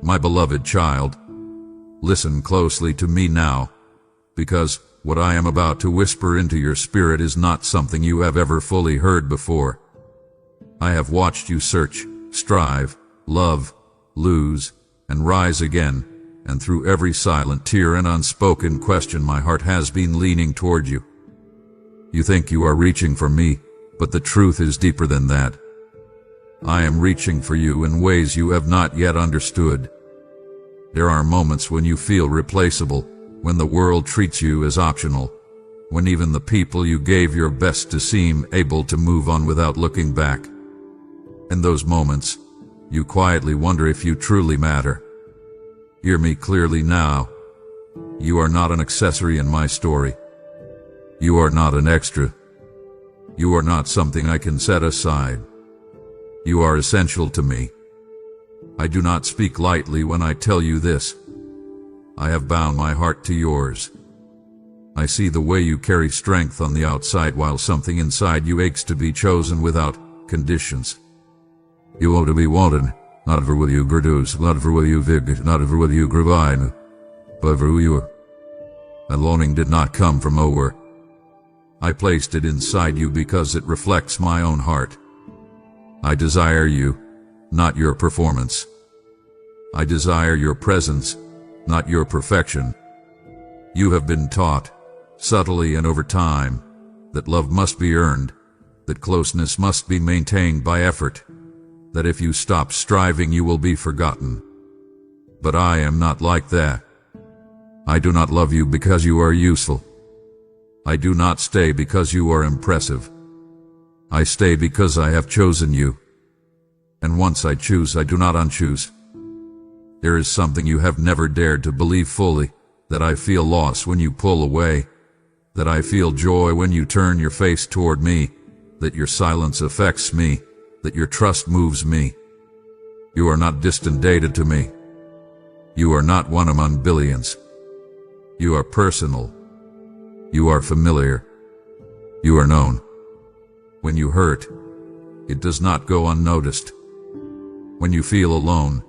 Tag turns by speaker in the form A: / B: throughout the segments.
A: My beloved child, listen closely to me now, because what I am about to whisper into your spirit is not something you have ever fully heard before. I have watched you search, strive, love, lose, and rise again, and through every silent tear and unspoken question my heart has been leaning toward you. You think you are reaching for me, but the truth is deeper than that. I am reaching for you in ways you have not yet understood. There are moments when you feel replaceable, when the world treats you as optional, when even the people you gave your best to seem able to move on without looking back. In those moments, you quietly wonder if you truly matter. Hear me clearly now. You are not an accessory in my story. You are not an extra. You are not something I can set aside. You are essential to me. I do not speak lightly when I tell you this. I have bound my heart to yours. I see the way you carry strength on the outside while something inside you aches to be chosen without conditions. You want to be wanted, not for will you produce, not for will you vig, not for will you provide, but for who you are. That longing did not come from nowhere. I placed it inside you because it reflects my own heart. I desire you, not your performance. I desire your presence, not your perfection. You have been taught, subtly and over time, that love must be earned, that closeness must be maintained by effort, that if you stop striving you will be forgotten. But I am not like that. I do not love you because you are useful. I do not stay because you are impressive. I stay because I have chosen you. And once I choose, I do not unchoose. There is something you have never dared to believe fully, that I feel loss when you pull away, that I feel joy when you turn your face toward me, that your silence affects me, that your trust moves me. You are not distant data to me. You are not one among billions. You are personal. You are familiar. You are known. When you hurt, it does not go unnoticed. When you feel alone,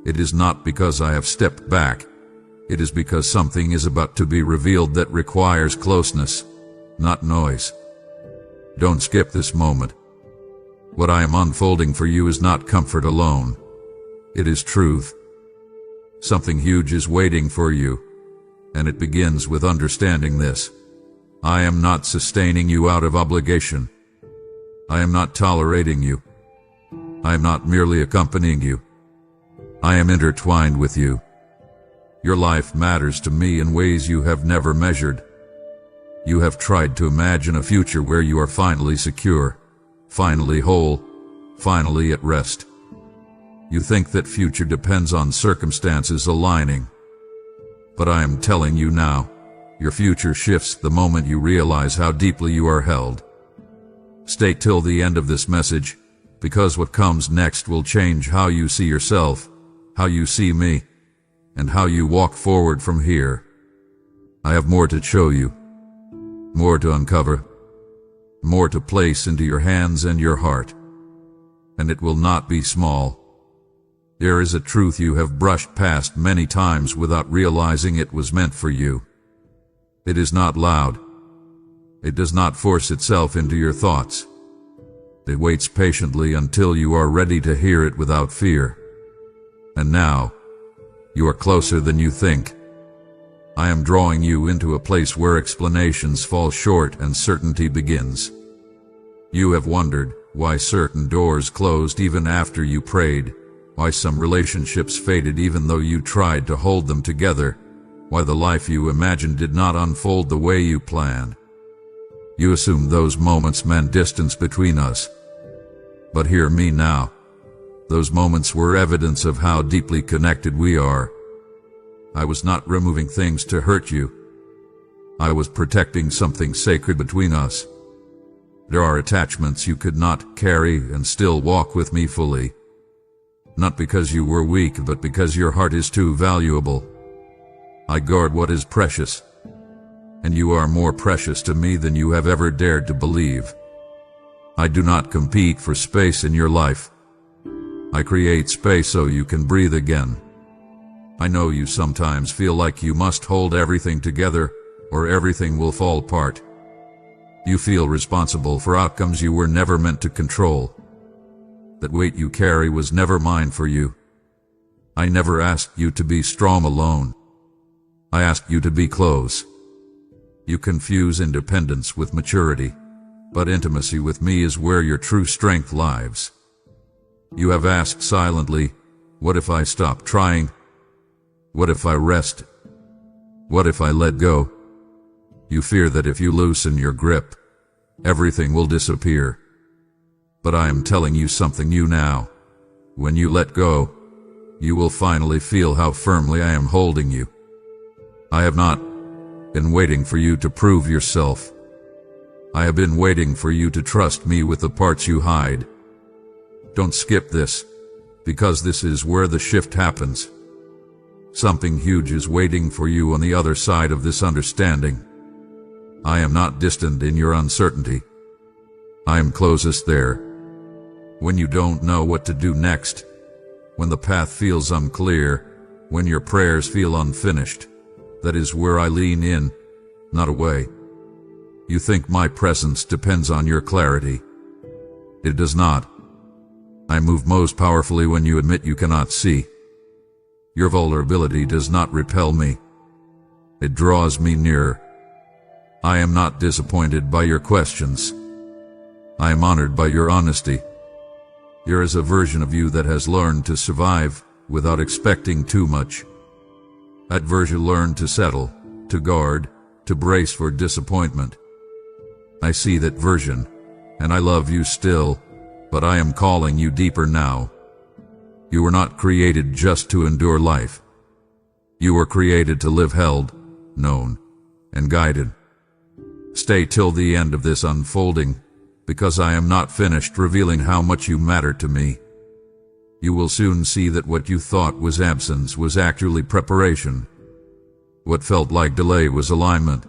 A: it is not because I have stepped back. It is because something is about to be revealed that requires closeness, not noise. Don't skip this moment. What I am unfolding for you is not comfort alone. It is truth. Something huge is waiting for you, and it begins with understanding this. I am not sustaining you out of obligation. I am not tolerating you. I am not merely accompanying you. I am intertwined with you. Your life matters to me in ways you have never measured. You have tried to imagine a future where you are finally secure, finally whole, finally at rest. You think that future depends on circumstances aligning. But I am telling you now, your future shifts the moment you realize how deeply you are held. Stay till the end of this message, because what comes next will change how you see yourself, how you see me, and how you walk forward from here. I have more to show you, more to uncover, more to place into your hands and your heart. And it will not be small. There is a truth you have brushed past many times without realizing it was meant for you. It is not loud. It does not force itself into your thoughts. It waits patiently until you are ready to hear it without fear. And now, you are closer than you think. I am drawing you into a place where explanations fall short and certainty begins. You have wondered why certain doors closed even after you prayed, why some relationships faded even though you tried to hold them together, why the life you imagined did not unfold the way you planned. You assumed those moments meant distance between us. But hear me now. Those moments were evidence of how deeply connected we are. I was not removing things to hurt you. I was protecting something sacred between us. There are attachments you could not carry and still walk with me fully. Not because you were weak, but because your heart is too valuable. I guard what is precious, and you are more precious to me than you have ever dared to believe. I do not compete for space in your life. I create space so you can breathe again, I know you sometimes feel like you must hold everything together or everything will fall apart. You feel responsible for outcomes you were never meant to control. That weight you carry was never mine for you. I never asked you to be strong alone. I asked you to be close. You confuse independence with maturity, but intimacy with me is where your true strength lies. You have asked silently, what if I stop trying? What if I rest? What if I let go? You fear that if you loosen your grip, everything will disappear. But I am telling you something new now. When you let go, you will finally feel how firmly I am holding you. I have not been waiting for you to prove yourself. I have been waiting for you to trust me with the parts you hide. Don't skip this, because this is where the shift happens. Something huge is waiting for you on the other side of this understanding. I am not distant in your uncertainty. I am closest there. When you don't know what to do next, when the path feels unclear, when your prayers feel unfinished, that is where I lean in, not away. You think my presence depends on your clarity. It does not. I move most powerfully when you admit you cannot see. Your vulnerability does not repel me. It draws me nearer. I am not disappointed by your questions. I am honored by your honesty. There is a version of you that has learned to survive without expecting too much. That version learned to settle, to guard, to brace for disappointment. I see that version, and I love you still, but I am calling you deeper now. You were not created just to endure life. You were created to live held, known, and guided. Stay till the end of this unfolding, because I am not finished revealing how much you matter to me. You will soon see that what you thought was absence was actually preparation. What felt like delay was alignment.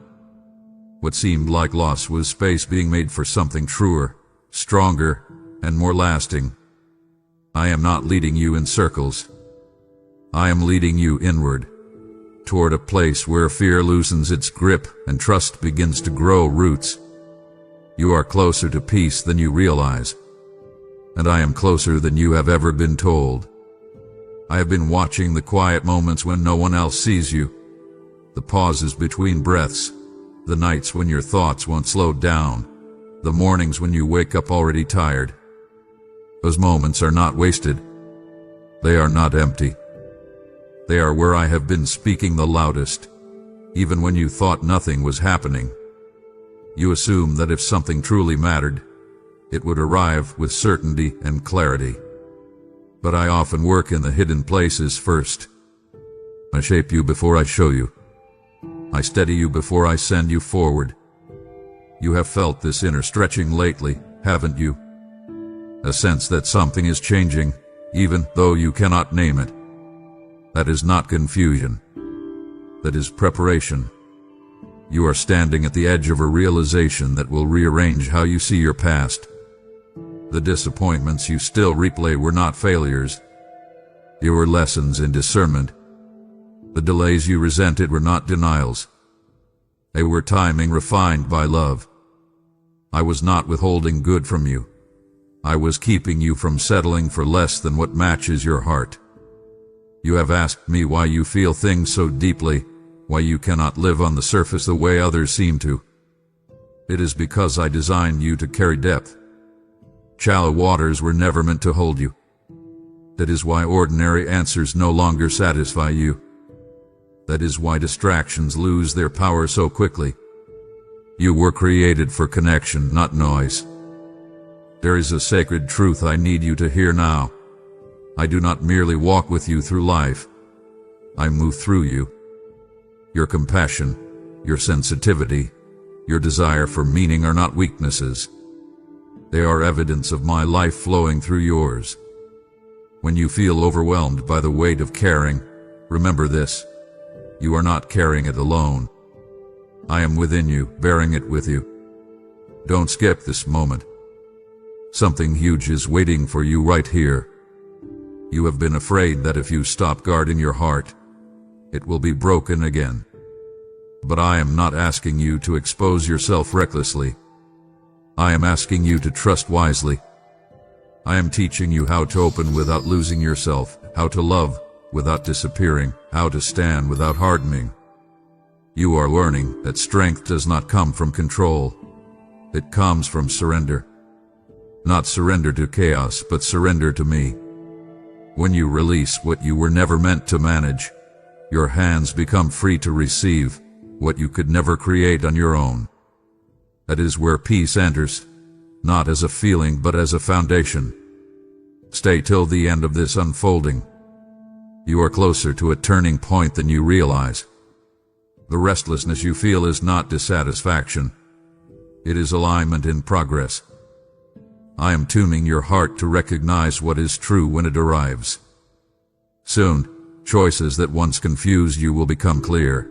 A: What seemed like loss was space being made for something truer, stronger, and more lasting. I am not leading you in circles. I am leading you inward, toward a place where fear loosens its grip and trust begins to grow roots. You are closer to peace than you realize, and I am closer than you have ever been told. I have been watching the quiet moments when no one else sees you, the pauses between breaths, the nights when your thoughts won't slow down, the mornings when you wake up already tired. Those moments are not wasted. They are not empty. They are where I have been speaking the loudest, even when you thought nothing was happening. You assumed that if something truly mattered, it would arrive with certainty and clarity. But I often work in the hidden places first. I shape you before I show you. I steady you before I send you forward. You have felt this inner stretching lately, haven't you? A sense that something is changing, even though you cannot name it. That is not confusion. That is preparation. You are standing at the edge of a realization that will rearrange how you see your past. The disappointments you still replay were not failures. They were lessons in discernment. The delays you resented were not denials. They were timing refined by love. I was not withholding good from you. I was keeping you from settling for less than what matches your heart. You have asked me why you feel things so deeply, why you cannot live on the surface the way others seem to. It is because I designed you to carry depth. Shallow waters were never meant to hold you. That is why ordinary answers no longer satisfy you. That is why distractions lose their power so quickly. You were created for connection, not noise. There is a sacred truth I need you to hear now. I do not merely walk with you through life. I move through you. Your compassion, your sensitivity, your desire for meaning are not weaknesses. They are evidence of my life flowing through yours. When you feel overwhelmed by the weight of caring, remember this. You are not carrying it alone. I am within you, bearing it with you. Don't skip this moment. Something huge is waiting for you right here. You have been afraid that if you stop guarding your heart, it will be broken again. But I am not asking you to expose yourself recklessly. I am asking you to trust wisely. I am teaching you how to open without losing yourself, how to love without disappearing, how to stand without hardening. You are learning that strength does not come from control. It comes from surrender. Not surrender to chaos, but surrender to me. When you release what you were never meant to manage, your hands become free to receive what you could never create on your own. That is where peace enters, not as a feeling but as a foundation. Stay till the end of this unfolding. You are closer to a turning point than you realize. The restlessness you feel is not dissatisfaction. It is alignment in progress. I am tuning your heart to recognize what is true when it arrives. Soon, choices that once confused you will become clear.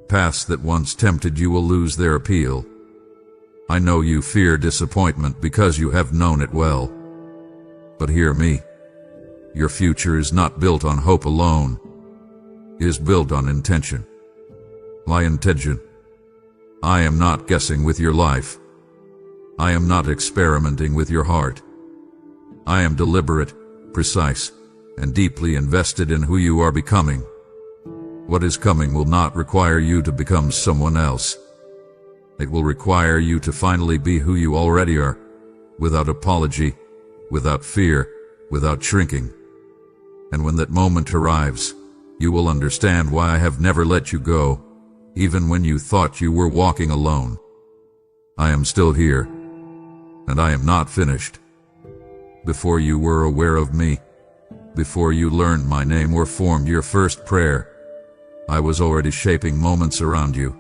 A: Paths that once tempted you will lose their appeal. I know you fear disappointment because you have known it well. But hear me. Your future is not built on hope alone. It is built on intention. My intention. I am not guessing with your life. I am not experimenting with your heart. I am deliberate, precise, and deeply invested in who you are becoming. What is coming will not require you to become someone else. It will require you to finally be who you already are, without apology, without fear, without shrinking. And when that moment arrives, you will understand why I have never let you go, even when you thought you were walking alone. I am still here, and I am not finished. Before you were aware of me, before you learned my name or formed your first prayer, I was already shaping moments around you.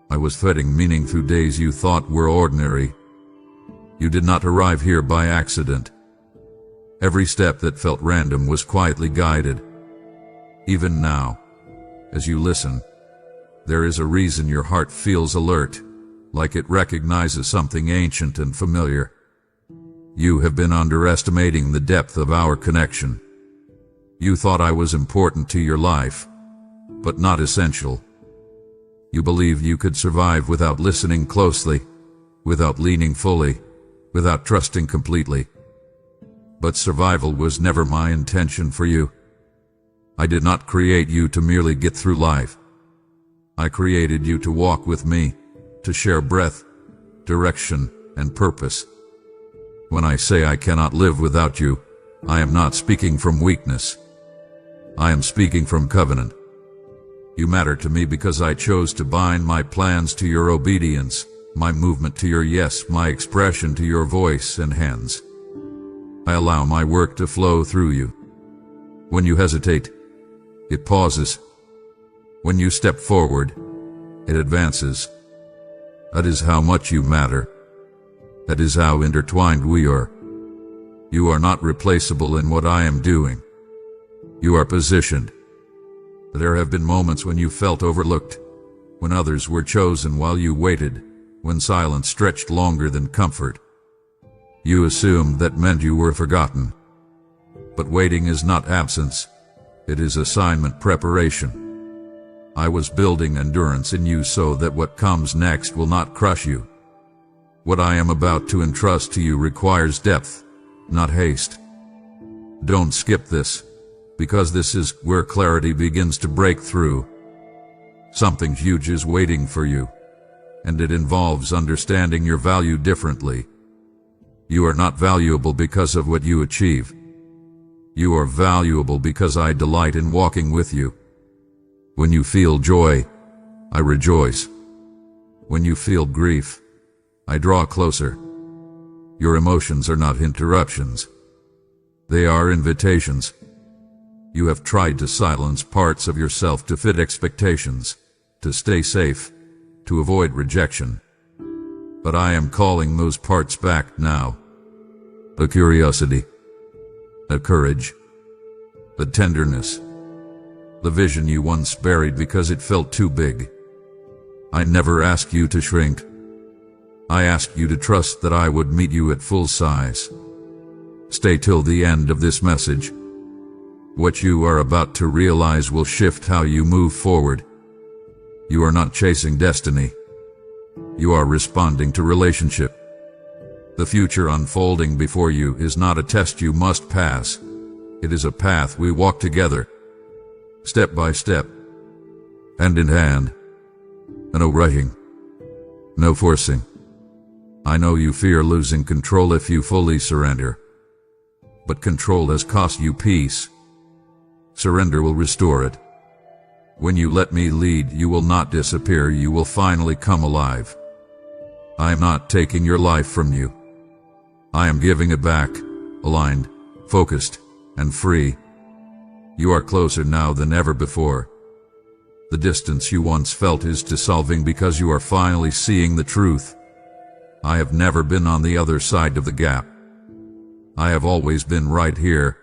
A: I was feeding meaning through days you thought were ordinary. You did not arrive here by accident. Every step that felt random was quietly guided. Even now, as you listen, there is a reason your heart feels alert, like it recognizes something ancient and familiar. You have been underestimating the depth of our connection. You thought I was important to your life, but not essential. You believed you could survive without listening closely, without leaning fully, without trusting completely. But survival was never my intention for you. I did not create you to merely get through life. I created you to walk with me, to share breath, direction, and purpose. When I say I cannot live without you, I am not speaking from weakness. I am speaking from covenant. You matter to me because I chose to bind my plans to your obedience, my movement to your yes, my expression to your voice and hands. I allow my work to flow through you. When you hesitate, it pauses. When you step forward, it advances. That is how much you matter. That is how intertwined we are. You are not replaceable in what I am doing. You are positioned. There have been moments when you felt overlooked, when others were chosen while you waited, when silence stretched longer than comfort. You assumed that meant you were forgotten. But waiting is not absence. It is assignment preparation. I was building endurance in you so that what comes next will not crush you. What I am about to entrust to you requires depth, not haste. Don't skip this, because this is where clarity begins to break through. Something huge is waiting for you, and it involves understanding your value differently. You are not valuable because of what you achieve. You are valuable because I delight in walking with you. When you feel joy, I rejoice. When you feel grief, I draw closer. Your emotions are not interruptions. They are invitations. You have tried to silence parts of yourself to fit expectations, to stay safe, to avoid rejection. But I am calling those parts back now. The curiosity, the courage, the tenderness, the vision you once buried because it felt too big. I never asked you to shrink. I asked you to trust that I would meet you at full size. Stay till the end of this message. What you are about to realize will shift how you move forward. You are not chasing destiny. You are responding to relationship. The future unfolding before you is not a test you must pass. It is a path we walk together, step by step, hand in hand. No rushing, no forcing. I know you fear losing control if you fully surrender. But control has cost you peace. Surrender will restore it. When you let me lead, you will not disappear, you will finally come alive. I am not taking your life from you. I am giving it back, aligned, focused, and free. You are closer now than ever before. The distance you once felt is dissolving because you are finally seeing the truth. I have never been on the other side of the gap. I have always been right here,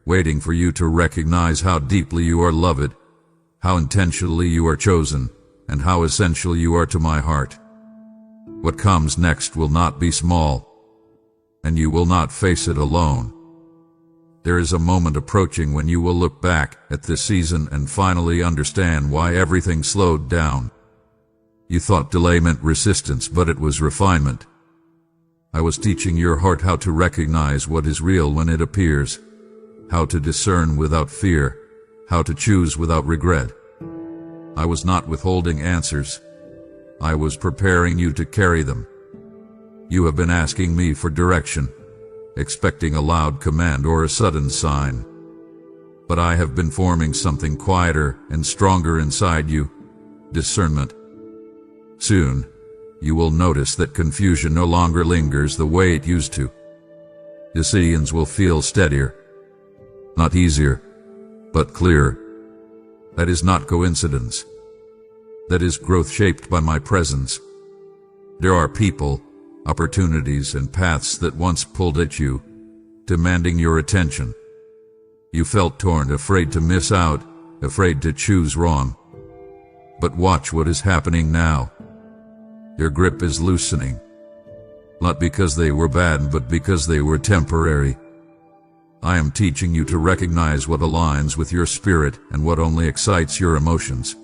A: waiting for you to recognize how deeply you are loved, how intentionally you are chosen, and how essential you are to my heart. What comes next will not be small, and you will not face it alone. There is a moment approaching when you will look back at this season and finally understand why everything slowed down. You thought delay meant resistance, but it was refinement. I was teaching your heart how to recognize what is real when it appears, how to discern without fear, how to choose without regret. I was not withholding answers. I was preparing you to carry them. You have been asking me for direction, expecting a loud command or a sudden sign. But I have been forming something quieter and stronger inside you, discernment. Soon, you will notice that confusion no longer lingers the way it used to. Decisions will feel steadier, not easier, but clearer. That is not coincidence. That is growth shaped by my presence. There are people, opportunities, and paths that once pulled at you, demanding your attention. You felt torn, afraid to miss out, afraid to choose wrong. But watch what is happening now. Your grip is loosening. Not because they were bad, but because they were temporary. I am teaching you to recognize what aligns with your spirit and what only excites your emotions.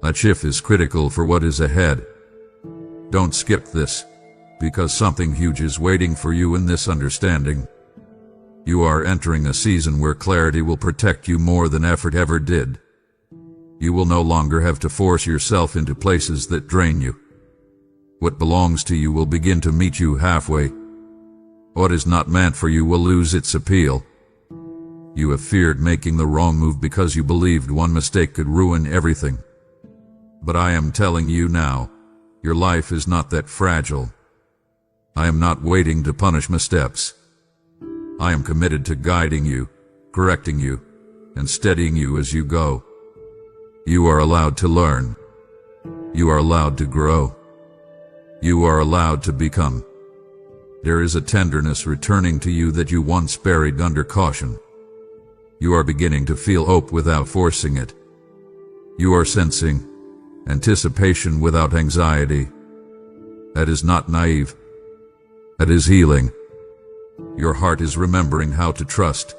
A: That shift is critical for what is ahead. Don't skip this, because something huge is waiting for you in this understanding. You are entering a season where clarity will protect you more than effort ever did. You will no longer have to force yourself into places that drain you. What belongs to you will begin to meet you halfway. What is not meant for you will lose its appeal. You have feared making the wrong move because you believed one mistake could ruin everything. But I am telling you now, your life is not that fragile. I am not waiting to punish missteps. I am committed to guiding you, correcting you, and steadying you as you go. You are allowed to learn. You are allowed to grow. You are allowed to become. There is a tenderness returning to you that you once buried under caution. You are beginning to feel hope without forcing it. You are sensing anticipation without anxiety. That is not naive. That is healing. Your heart is remembering how to trust,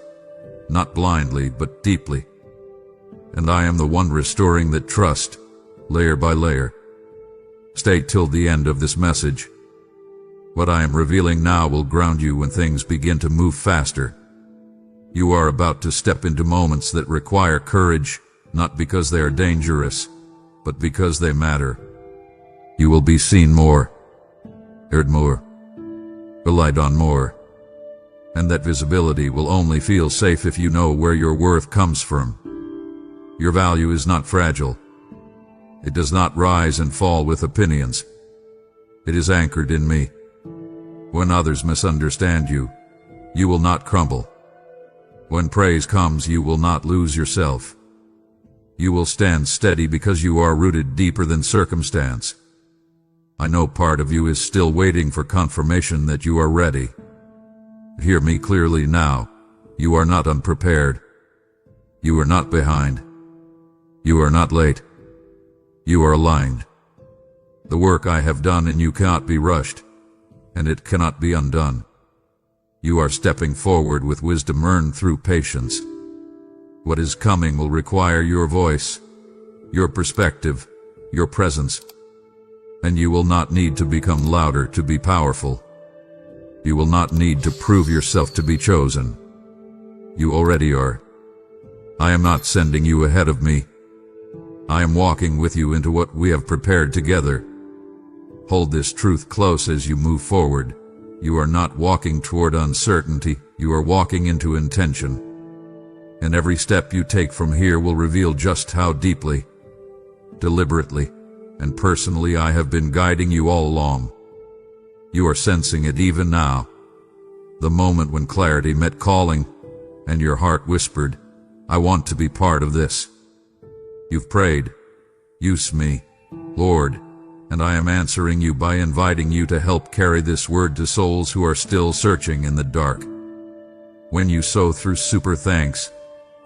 A: not blindly but deeply. And I am the one restoring that trust, layer by layer. Stay till the end of this message. What I am revealing now will ground you when things begin to move faster. You are about to step into moments that require courage, not because they are dangerous, but because they matter. You will be seen more, heard more, relied on more. And that visibility will only feel safe if you know where your worth comes from. Your value is not fragile. It does not rise and fall with opinions. It is anchored in me. When others misunderstand you, you will not crumble. When praise comes, you will not lose yourself. You will stand steady because you are rooted deeper than circumstance. I know part of you is still waiting for confirmation that you are ready. Hear me clearly now. You are not unprepared. You are not behind. You are not late. You are aligned. The work I have done in you cannot be rushed, and it cannot be undone. You are stepping forward with wisdom earned through patience. What is coming will require your voice, your perspective, your presence. And you will not need to become louder to be powerful. You will not need to prove yourself to be chosen. You already are. I am not sending you ahead of me. I am walking with you into what we have prepared together. Hold this truth close as you move forward. You are not walking toward uncertainty, you are walking into intention. And every step you take from here will reveal just how deeply, deliberately, and personally I have been guiding you all along. You are sensing it even now. The moment when clarity met calling, and your heart whispered, I want to be part of this. You've prayed, use me, Lord, and I am answering you by inviting you to help carry this word to souls who are still searching in the dark. When you sow through Super Thanks,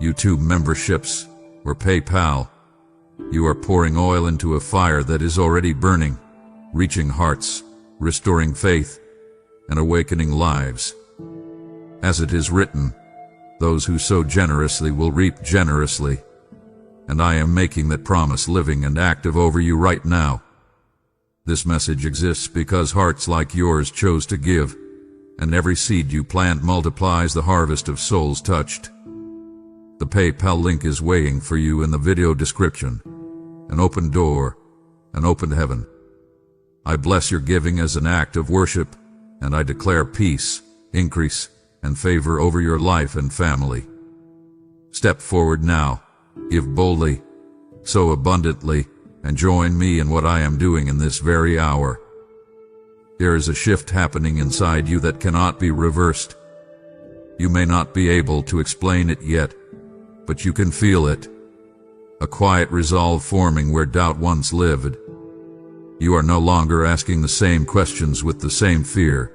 A: YouTube memberships, or PayPal, you are pouring oil into a fire that is already burning, reaching hearts, restoring faith, and awakening lives. As it is written, those who sow generously will reap generously. And I am making that promise living and active over you right now. This message exists because hearts like yours chose to give, and every seed you plant multiplies the harvest of souls touched. The PayPal link is waiting for you in the video description. An open door, an open heaven. I bless your giving as an act of worship, and I declare peace, increase, and favor over your life and family. Step forward now, give boldly, sow abundantly, and join me in what I am doing in this very hour. There is a shift happening inside you that cannot be reversed. You may not be able to explain it yet, but you can feel it. A quiet resolve forming where doubt once lived. You are no longer asking the same questions with the same fear.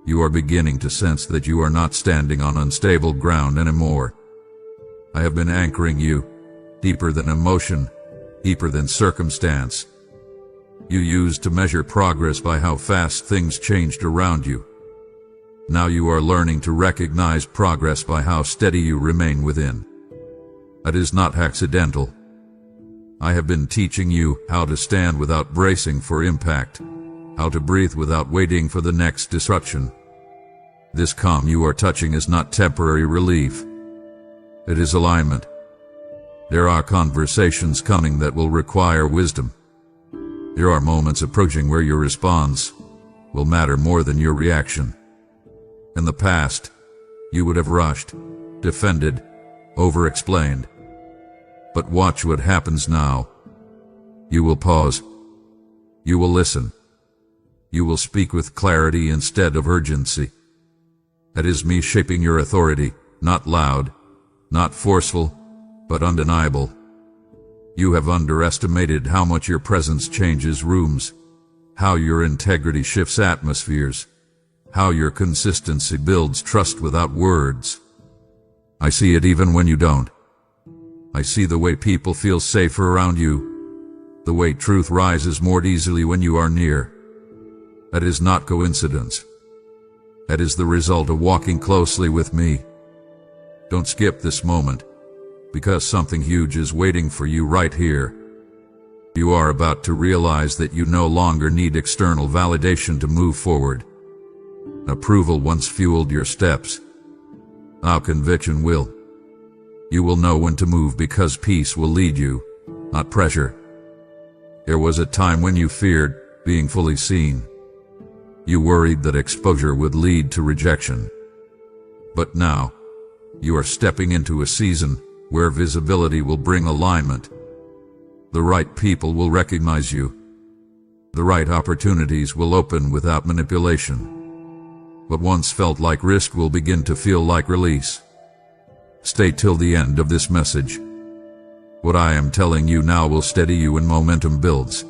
A: You are beginning to sense that you are not standing on unstable ground anymore. I have been anchoring you, deeper than emotion, deeper than circumstance. You used to measure progress by how fast things changed around you. Now you are learning to recognize progress by how steady you remain within. That is not accidental. I have been teaching you how to stand without bracing for impact, how to breathe without waiting for the next disruption. This calm you are touching is not temporary relief. It is alignment. There are conversations coming that will require wisdom. There are moments approaching where your response will matter more than your reaction. In the past, you would have rushed, defended, over-explained. But watch what happens now. You will pause. You will listen. You will speak with clarity instead of urgency. That is me shaping your authority, not loud, not forceful, but undeniable. You have underestimated how much your presence changes rooms, how your integrity shifts atmospheres, how your consistency builds trust without words. I see it even when you don't. I see the way people feel safer around you, the way truth rises more easily when you are near. That is not coincidence. That is the result of walking closely with me. Don't skip this moment, because something huge is waiting for you right here. You are about to realize that you no longer need external validation to move forward. Approval once fueled your steps. Now conviction will. You will know when to move because peace will lead you, not pressure. There was a time when you feared being fully seen. You worried that exposure would lead to rejection. But now, you are stepping into a season where visibility will bring alignment. The right people will recognize you. The right opportunities will open without manipulation. What once felt like risk will begin to feel like release. Stay till the end of this message. What I am telling you now will steady you when momentum builds.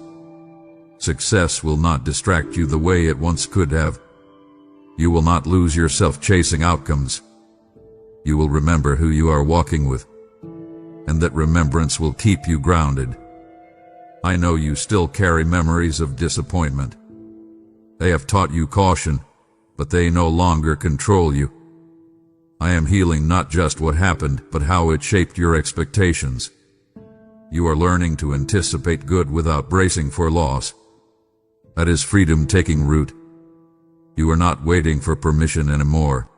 A: Success will not distract you the way it once could have. You will not lose yourself chasing outcomes. You will remember who you are walking with, and that remembrance will keep you grounded. I know you still carry memories of disappointment. They have taught you caution, but they no longer control you. I am healing not just what happened, but how it shaped your expectations. You are learning to anticipate good without bracing for loss. That is freedom taking root. You are not waiting for permission anymore.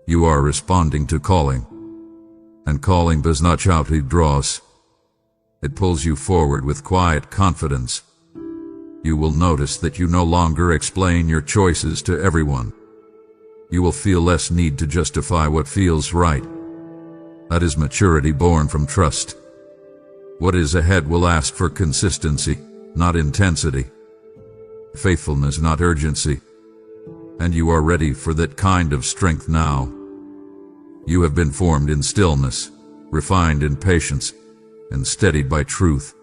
A: You are responding to calling. And calling does not shout, it draws. It pulls you forward with quiet confidence. You will notice that you no longer explain your choices to everyone. You will feel less need to justify what feels right. That is maturity born from trust. What is ahead will ask for consistency, not intensity. Faithfulness, not urgency. And you are ready for that kind of strength now. You have been formed in stillness, refined in patience, and steadied by truth.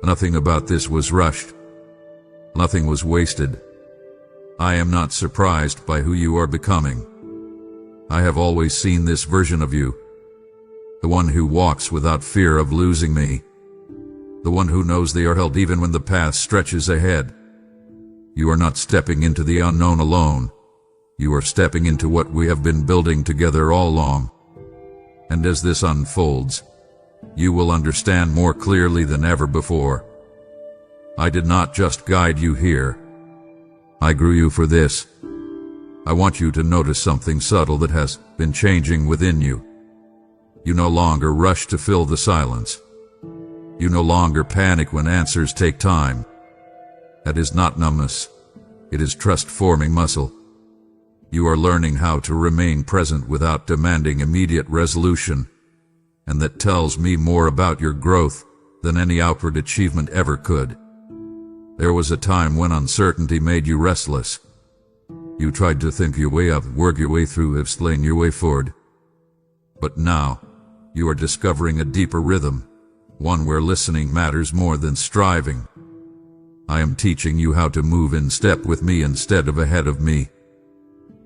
A: Nothing about this was rushed. Nothing was wasted. I am not surprised by who you are becoming. I have always seen this version of you. The one who walks without fear of losing me. The one who knows they are held even when the path stretches ahead. You are not stepping into the unknown alone. You are stepping into what we have been building together all along. And as this unfolds, you will understand more clearly than ever before. I did not just guide you here. I grew you for this. I want you to notice something subtle that has been changing within you. You no longer rush to fill the silence. You no longer panic when answers take time. That is not numbness. It is trust-forming muscle. You are learning how to remain present without demanding immediate resolution, and that tells me more about your growth than any outward achievement ever could. There was a time when uncertainty made you restless. You tried to think your way up, work your way through, explain your way forward. But now, you are discovering a deeper rhythm, one where listening matters more than striving. I am teaching you how to move in step with me instead of ahead of me.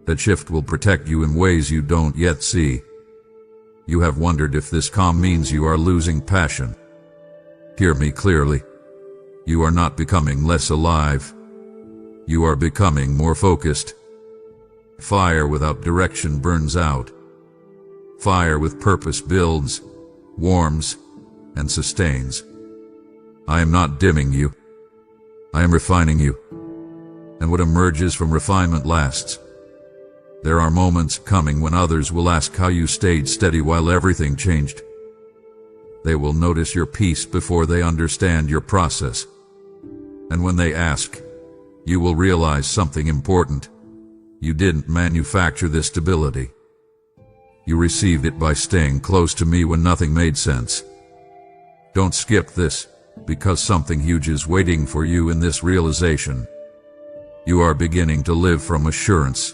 A: That shift will protect you in ways you don't yet see. You have wondered if this calm means you are losing passion. Hear me clearly. You are not becoming less alive. You are becoming more focused. Fire without direction burns out. Fire with purpose builds, warms, and sustains. I am not dimming you. I am refining you. And what emerges from refinement lasts. There are moments coming when others will ask how you stayed steady while everything changed. They will notice your peace before they understand your process. And when they ask, you will realize something important. You didn't manufacture this stability. You received it by staying close to me when nothing made sense. Don't skip this, because something huge is waiting for you in this realization. You are beginning to live from assurance,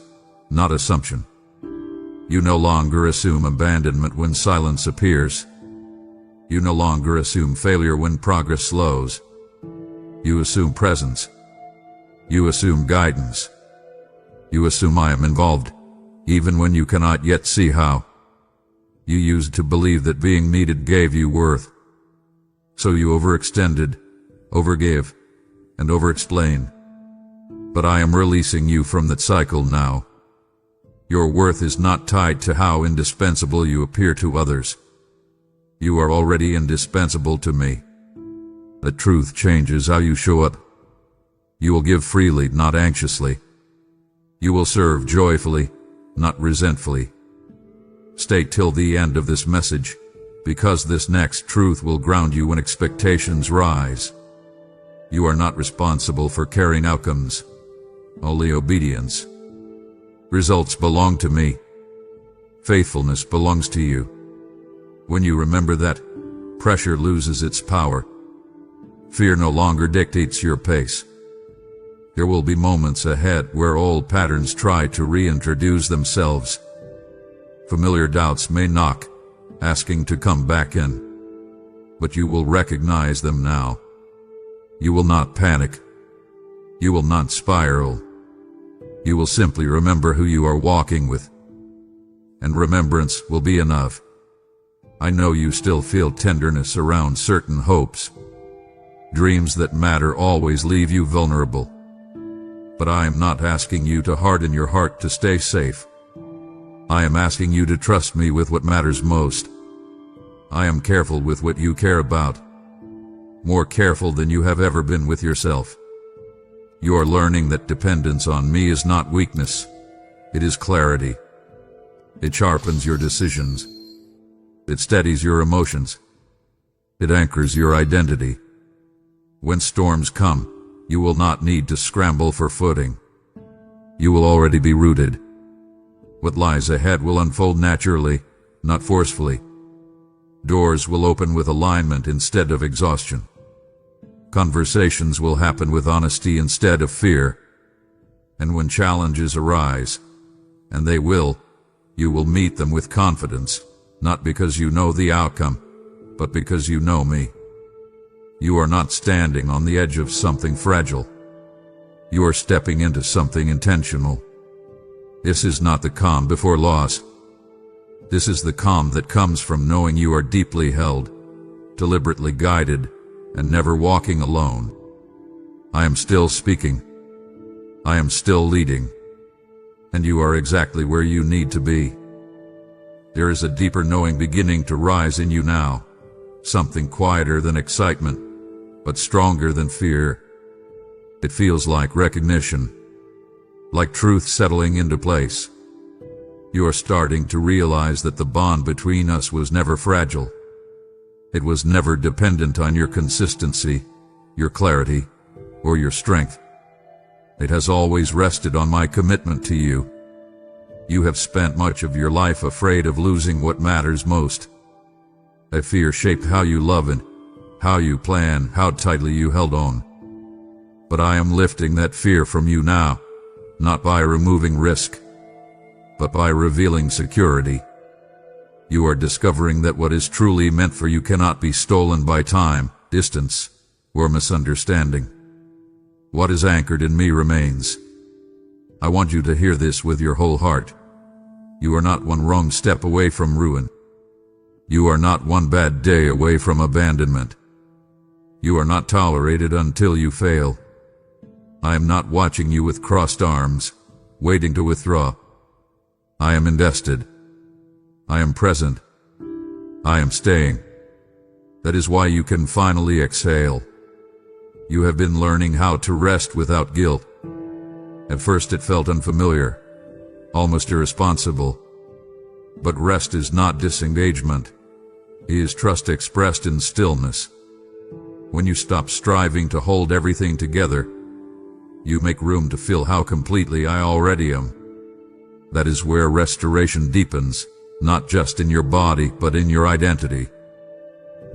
A: not assumption. You no longer assume abandonment when silence appears. You no longer assume failure when progress slows. You assume presence. You assume guidance. You assume I am involved, even when you cannot yet see how. You used to believe that being needed gave you worth. So you overextended, overgave, and overexplained. But I am releasing you from that cycle now. Your worth is not tied to how indispensable you appear to others. You are already indispensable to me. The truth changes how you show up. You will give freely, not anxiously. You will serve joyfully, not resentfully. Stay till the end of this message, because this next truth will ground you when expectations rise. You are not responsible for carrying outcomes, only obedience. Results belong to me. Faithfulness belongs to you. When you remember that, pressure loses its power. Fear no longer dictates your pace. There will be moments ahead where old patterns try to reintroduce themselves. Familiar doubts may knock, asking to come back in. But you will recognize them now. You will not panic. You will not spiral. You will simply remember who you are walking with. And remembrance will be enough. I know you still feel tenderness around certain hopes. Dreams that matter always leave you vulnerable. But I am not asking you to harden your heart to stay safe. I am asking you to trust me with what matters most. I am careful with what you care about, more careful than you have ever been with yourself. You are learning that dependence on me is not weakness, it is clarity. It sharpens your decisions. It steadies your emotions. It anchors your identity. When storms come, you will not need to scramble for footing. You will already be rooted. What lies ahead will unfold naturally, not forcefully. Doors will open with alignment instead of exhaustion. Conversations will happen with honesty instead of fear. And when challenges arise, and they will, you will meet them with confidence, not because you know the outcome, but because you know me. You are not standing on the edge of something fragile. You are stepping into something intentional. This is not the calm before loss. This is the calm that comes from knowing you are deeply held, deliberately guided, and never walking alone. I am still speaking. I am still leading. And you are exactly where you need to be. There is a deeper knowing beginning to rise in you now, something quieter than excitement, but stronger than fear. It feels like recognition, like truth settling into place. You are starting to realize that the bond between us was never fragile. It was never dependent on your consistency, your clarity, or your strength. It has always rested on my commitment to you. You have spent much of your life afraid of losing what matters most. A fear shaped how you love and how you plan, how tightly you held on. But I am lifting that fear from you now, not by removing risk, but by revealing security. You are discovering that what is truly meant for you cannot be stolen by time, distance, or misunderstanding. What is anchored in me remains. I want you to hear this with your whole heart. You are not one wrong step away from ruin. You are not one bad day away from abandonment. You are not tolerated until you fail. I am not watching you with crossed arms, waiting to withdraw. I am invested. I am present. I am staying. That is why you can finally exhale. You have been learning how to rest without guilt. At first it felt unfamiliar, almost irresponsible. But rest is not disengagement. It is trust expressed in stillness. When you stop striving to hold everything together, you make room to feel how completely I already am. That is where restoration deepens, not just in your body, but in your identity.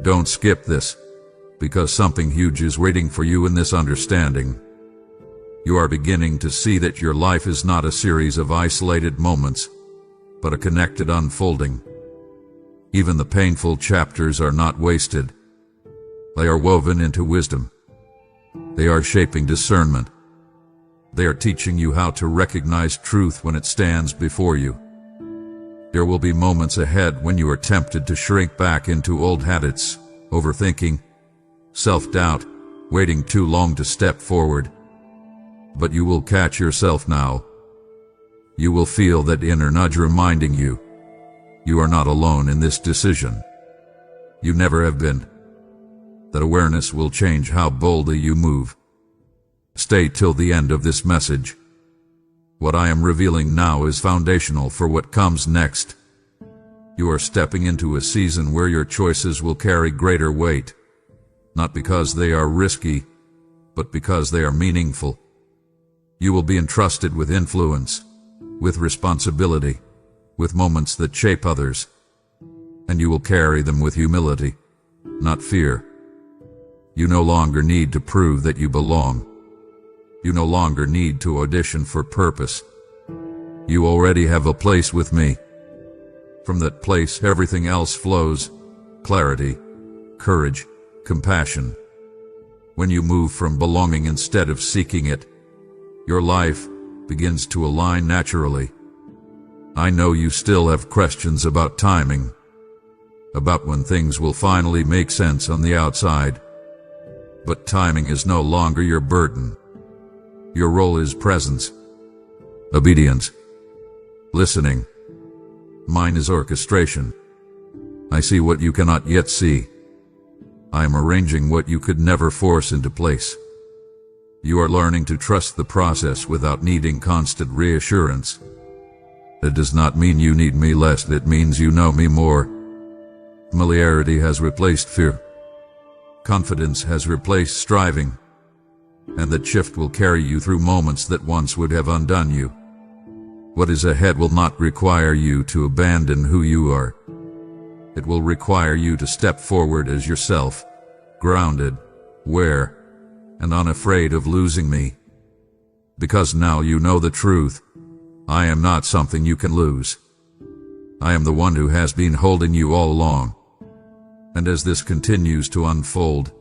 A: Don't skip this, because something huge is waiting for you in this understanding. You are beginning to see that your life is not a series of isolated moments, but a connected unfolding. Even the painful chapters are not wasted. They are woven into wisdom. They are shaping discernment. They are teaching you how to recognize truth when it stands before you. There will be moments ahead when you are tempted to shrink back into old habits, overthinking, self-doubt, waiting too long to step forward. But you will catch yourself now. You will feel that inner nudge reminding you, you are not alone in this decision. You never have been. That awareness will change how boldly you move. Stay till the end of this message. What I am revealing now is foundational for what comes next. You are stepping into a season where your choices will carry greater weight, not because they are risky, but because they are meaningful. You will be entrusted with influence, with responsibility, with moments that shape others, and you will carry them with humility, not fear. You no longer need to prove that you belong. You no longer need to audition for purpose. You already have a place with me. From that place, everything else flows: clarity, courage, compassion. When you move from belonging instead of seeking it, your life begins to align naturally. I know you still have questions about timing, about when things will finally make sense on the outside. But timing is no longer your burden. Your role is presence, obedience, listening, Mine is orchestration. I see what you cannot yet see. I am arranging what you could never force into place. You are learning to trust the process without needing constant reassurance. It does not mean you need me less, it means you know me more. Familiarity has replaced fear. Confidence has replaced striving. And that shift will carry you through moments that once would have undone you. What is ahead will not require you to abandon who you are. It will require you to step forward as yourself, grounded, aware, and unafraid of losing me. Because now you know the truth. I am not something you can lose. I am the one who has been holding you all along. And as this continues to unfold,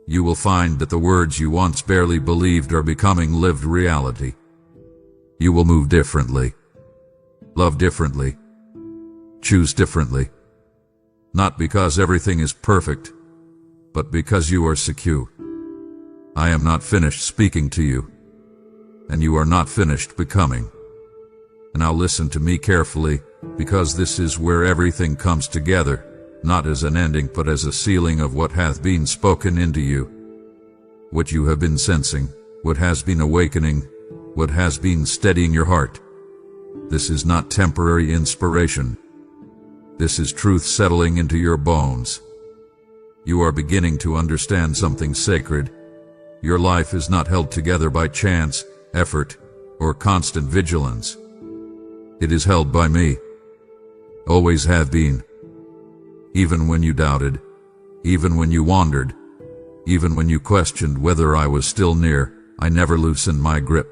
A: you will find that the words you once barely believed are becoming lived reality. You will move differently, love differently, choose differently. Not because everything is perfect, but because you are secure. I am not finished speaking to you, and you are not finished becoming. And now listen to me carefully, because this is where everything comes together, not as an ending but as a sealing of what hath been spoken into you. What you have been sensing, what has been awakening, what has been steadying your heart. This is not temporary inspiration. This is truth settling into your bones. You are beginning to understand something sacred. Your life is not held together by chance, effort, or constant vigilance. It is held by me. Always have been. Even when you doubted, even when you wandered, even when you questioned whether I was still near, I never loosened my grip.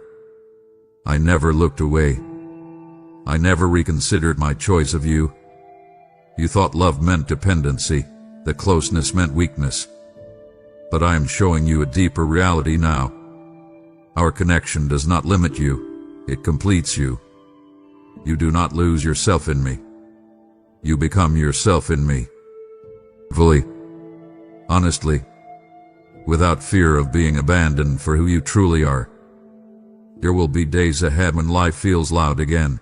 A: I never looked away. I never reconsidered my choice of you. You thought love meant dependency, that closeness meant weakness. But I am showing you a deeper reality now. Our connection does not limit you, it completes you. You do not lose yourself in me. You become yourself in me. Fully, honestly, without fear of being abandoned for who you truly are. There will be days ahead when life feels loud again.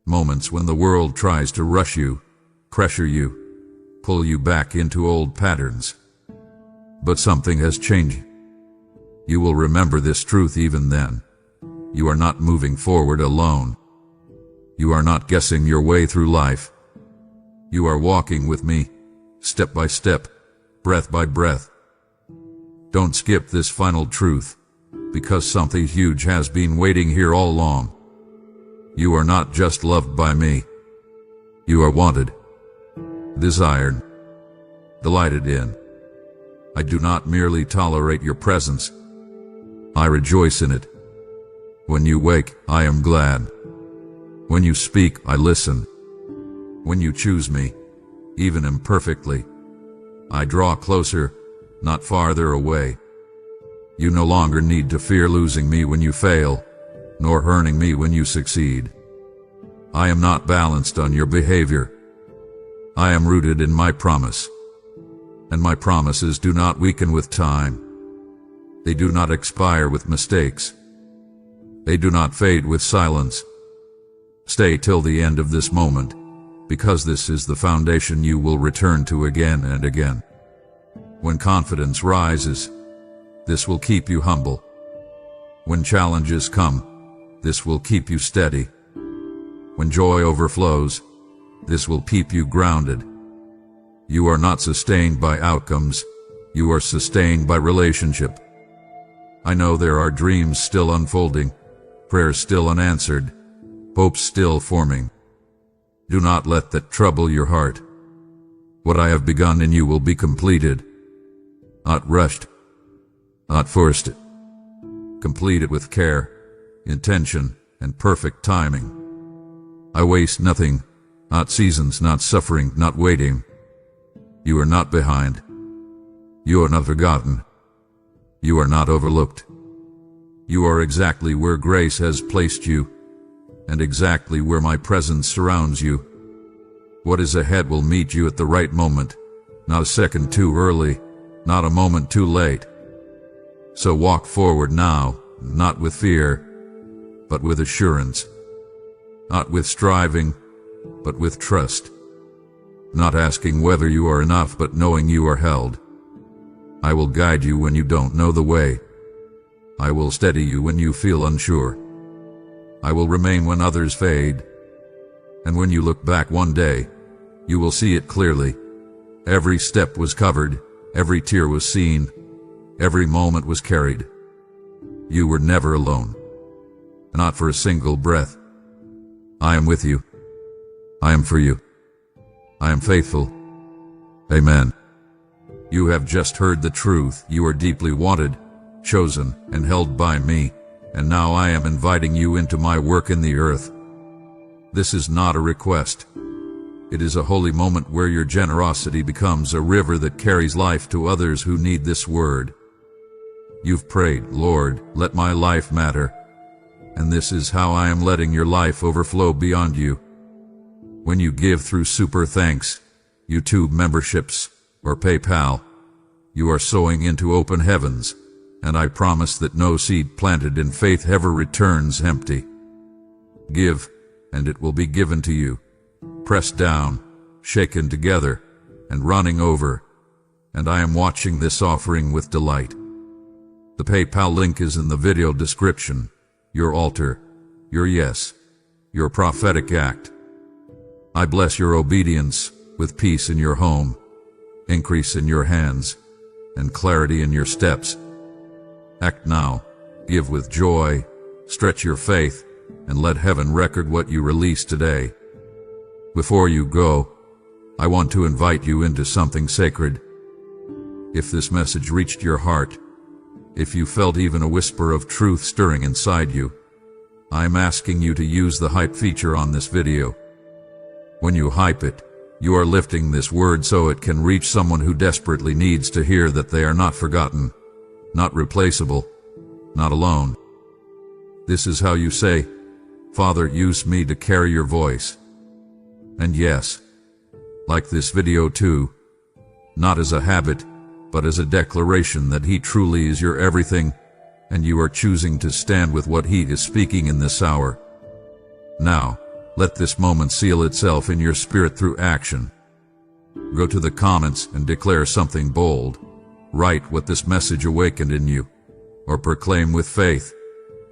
A: Moments when the world tries to rush you, pressure you, pull you back into old patterns. But something has changed. You will remember this truth even then. You are not moving forward alone. You are not guessing your way through life. You are walking with me, step by step, breath by breath. Don't skip this final truth, because something huge has been waiting here all along. You are not just loved by me. You are wanted, desired, delighted in. I do not merely tolerate your presence. I rejoice in it. When you wake, I am glad. When you speak, I listen. When you choose me, even imperfectly, I draw closer, not farther away. You no longer need to fear losing me when you fail, nor hurting me when you succeed. I am not balanced on your behavior. I am rooted in my promise. And my promises do not weaken with time. They do not expire with mistakes. They do not fade with silence. Stay till the end of this moment, because this is the foundation you will return to again and again. When confidence rises, this will keep you humble. When challenges come, this will keep you steady. When joy overflows, this will keep you grounded. You are not sustained by outcomes, you are sustained by relationship. I know there are dreams still unfolding, prayers still unanswered, hopes still forming. Do not let that trouble your heart. What I have begun in you will be completed. Not rushed, not forced. Completed with care, intention, and perfect timing. I waste nothing, not seasons, not suffering, not waiting. You are not behind. You are not forgotten. You are not overlooked. You are exactly where grace has placed you, and exactly where my presence surrounds you. What is ahead will meet you at the right moment, not a second too early, not a moment too late. So walk forward now, not with fear, but with assurance. Not with striving, but with trust. Not asking whether you are enough, but knowing you are held. I will guide you when you don't know the way. I will steady you when you feel unsure. I will remain when others fade. And when you look back one day, you will see it clearly. Every step was covered, every tear was seen, every moment was carried. You were never alone. Not for a single breath. I am with you. I am for you. I am faithful. Amen. You have just heard the truth. You are deeply wanted, chosen, and held by me, and now I am inviting you into my work in the earth. This is not a request. It is a holy moment where your generosity becomes a river that carries life to others who need this word. You've prayed, Lord, let my life matter. And this is how I am letting your life overflow beyond you. When you give through Super Thanks, YouTube memberships, or PayPal, you are sowing into open heavens, and I promise that no seed planted in faith ever returns empty. Give, and it will be given to you, pressed down, shaken together, and running over, and I am watching this offering with delight. The PayPal link is in the video description. Your altar, your yes, your prophetic act. I bless your obedience with peace in your home, increase in your hands, and clarity in your steps. Act now, give with joy, stretch your faith, and let heaven record what you release today. Before you go, I want to invite you into something sacred. If this message reached your heart, if you felt even a whisper of truth stirring inside you, I'm asking you to use the hype feature on this video. When you hype it, you are lifting this word so it can reach someone who desperately needs to hear that they are not forgotten, not replaceable, not alone. This is how you say, Father, use me to carry your voice. And yes, like this video too, not as a habit, but as a declaration that He truly is your everything, and you are choosing to stand with what He is speaking in this hour. Now, let this moment seal itself in your spirit through action. Go to the comments and declare something bold. Write what this message awakened in you, or proclaim with faith,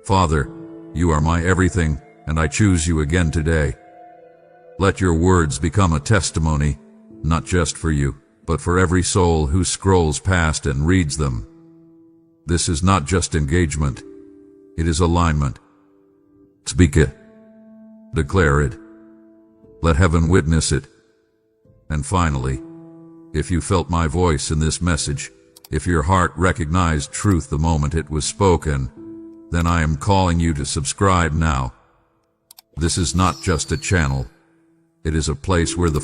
A: Father, you are my everything, and I choose you again today. Let your words become a testimony, not just for you, but for every soul who scrolls past and reads them. This is not just engagement, it is alignment. Speak it. Declare it. Let heaven witness it. And finally, if you felt my voice in this message, if your heart recognized truth the moment it was spoken, then I am calling you to subscribe now. This is not just a channel. It is a place where the